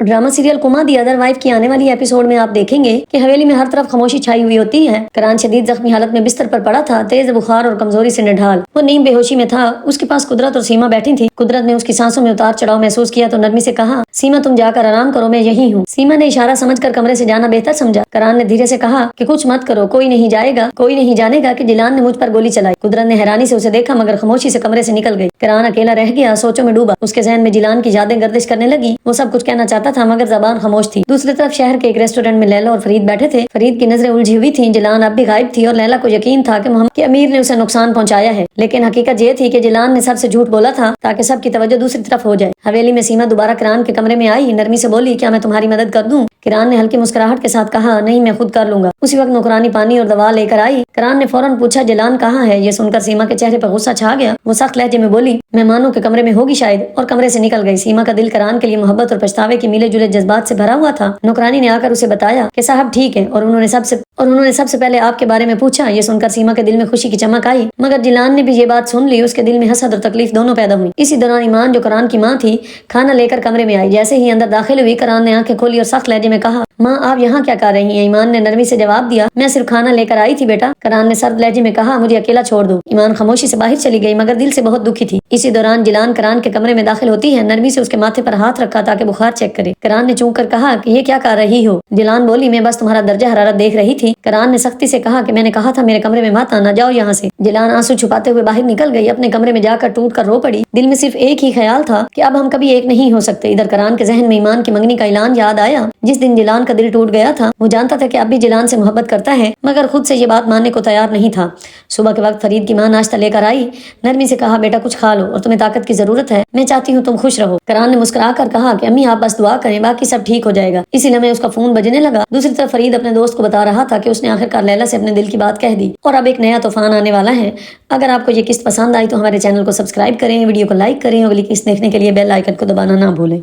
Drama serial कुमा the other wife की आने वाली एपिसोड में आप देखेंगे कि हवेली में हर तरफ खामोशी छाई हुई होती है। करान शदीद जख्मी हालत में बिस्तर पर पड़ा था, तेज बुखार और कमजोरी से निढाल। वो नीम बेहोशी में था। उसके पास कुदरत और सीमा बैठी थी। कुदरत ने उसकी सांसों में उतार चढ़ाव महसूस किया तो नरमी से कहा, सीमा तुम जाकर आराम करो, मैं यही हूँ। सीमा ने इशारा समझकर कमरे से जाना बेहतर समझा। करान ने धीरे से कहा कि कुछ मत करो, कोई नहीं जाएगा, कोई नहीं जानेगा कि जिलान ने मुझ पर गोली चलाई। कुदरत ने हैरानी से उसे देखा मगर खामोशी से कमरे से निकल गई। करान अकेला रह गया, सोचों में डूबा। उसके जहन में जिलान की यादें गर्दिश करने लगी। वो सब कुछ कहना चाहता था मगर जबान खामोश थी। दूसरी तरफ शहर के एक रेस्टोरेंट में लैला और फरीद बैठे थे। फरीद की नजरें उलझी हुई थीं। जिलान अब भी गायब थी और लैला को यकीन था कि मोहम्मद के अमीर ने उसे नुकसान पहुंचाया है, लेकिन हकीकत ये थी कि जिलान ने सबसे झूठ बोला था ताकि सबकी तवज्जो दूसरी तरफ हो जाए। हवेली में सीमा दोबारा किरान के कमरे में आई। नरमी से बोली, क्या मैं तुम्हारी मदद कर दूं? किरान ने हल्की मुस्कुराहट के साथ कहा, नहीं, मैं खुद कर लूंगा। उसी वक्त नौकरानी पानी और दवा लेकर आई। किरान ने फौरन पूछा, जिलान कहाँ है? ये सुनकर सीमा के चेहरे पर गुस्सा छा गया। वो सख्त लहजे में बोली, मेहमानों के कमरे में होगी शायद, और कमरे से निकल गई। सीमा का दिल किरान के लिए मोहब्बत और पछतावे के मिले जुले जज्बात से भरा हुआ था। नौकरानी ने आकर उसे बताया कि साहब ठीक है, और उन्होंने सबसे पहले आपके बारे में पूछा। ये सुनकर सीमा के दिल में खुशी की चमक आई, मगर जिलान ने भी ये बात सुन ली। उसके दिल में हसद और तकलीफ दोनों पैदा हुई। इसी दौरान ईमान, जो किरान की माँ थी, खाना लेकर कमरे में आई। जैसे ही अंदर दाखिल हुई, किरान ने आंखें खोली और सख्त लहजे में कहा, माँ आप यहाँ क्या कर रही हैं? ईमान ने नरमी से जवाब दिया, मैं सिर्फ खाना लेकर आई थी बेटा। किरान ने सर्द लहजे में कहा, मुझे अकेला छोड़ दो। ईमान खामोशी से बाहर चली गई मगर दिल से बहुत दुखी थी। इसी दौरान जिलान किरान के कमरे में दाखिल होती है। नरमी से उसके माथे पर हाथ रखा ताकि बुखार चेक करे। किरान ने चूक कर कहा कि ये क्या कर रही हो? जिलान बोली, मैं बस तुम्हारा दर्जा हरारत देख रही थी। किरान ने सख्ती से कहा कि मैंने कहा था मेरे कमरे में मत आना, जाओ यहाँ से। जिलान आंसू छुपाते हुए बाहर निकल गई। अपने कमरे में जाकर टूट कर रो पड़ी। दिल में सिर्फ एक ही ख्याल था कि अब हम कभी एक नहीं हो सकते। इधर किरान के जहन में ईमान की मंगनी का ऐलान याद आया। जिस दिन जिलान का दिल टूट गया था, वो जानता था कि अब भी जिलान से मोहब्बत करता है, मगर खुद से ये बात मानने को तैयार नहीं था। सुबह के वक्त फरीद की माँ नाश्ता लेकर आई। नरमी से कहा, बेटा कुछ खा लो, और तुम्हें ताकत की जरूरत है, मैं चाहती हूँ तुम खुश रहो। किरान ने मुस्कुरा कर कहा कि अम्मी आप बस दुआ करें, बाकी सब ठीक हो जाएगा। इसी लम्हे उसका फोन बजने लगा। दूसरी तरफ फरीद अपने दोस्त को बता रहा था कि उसने आखिरकार लैला से अपने दिल की बात कह दी और अब एक नया तूफान आने वाला है। अगर आपको ये किस्त पसंद आई तो हमारे चैनल को सब्सक्राइब करें, वीडियो को लाइक करें। अगली किस्त देखने के लिए बेल आइकन को दबाना ना भूलें।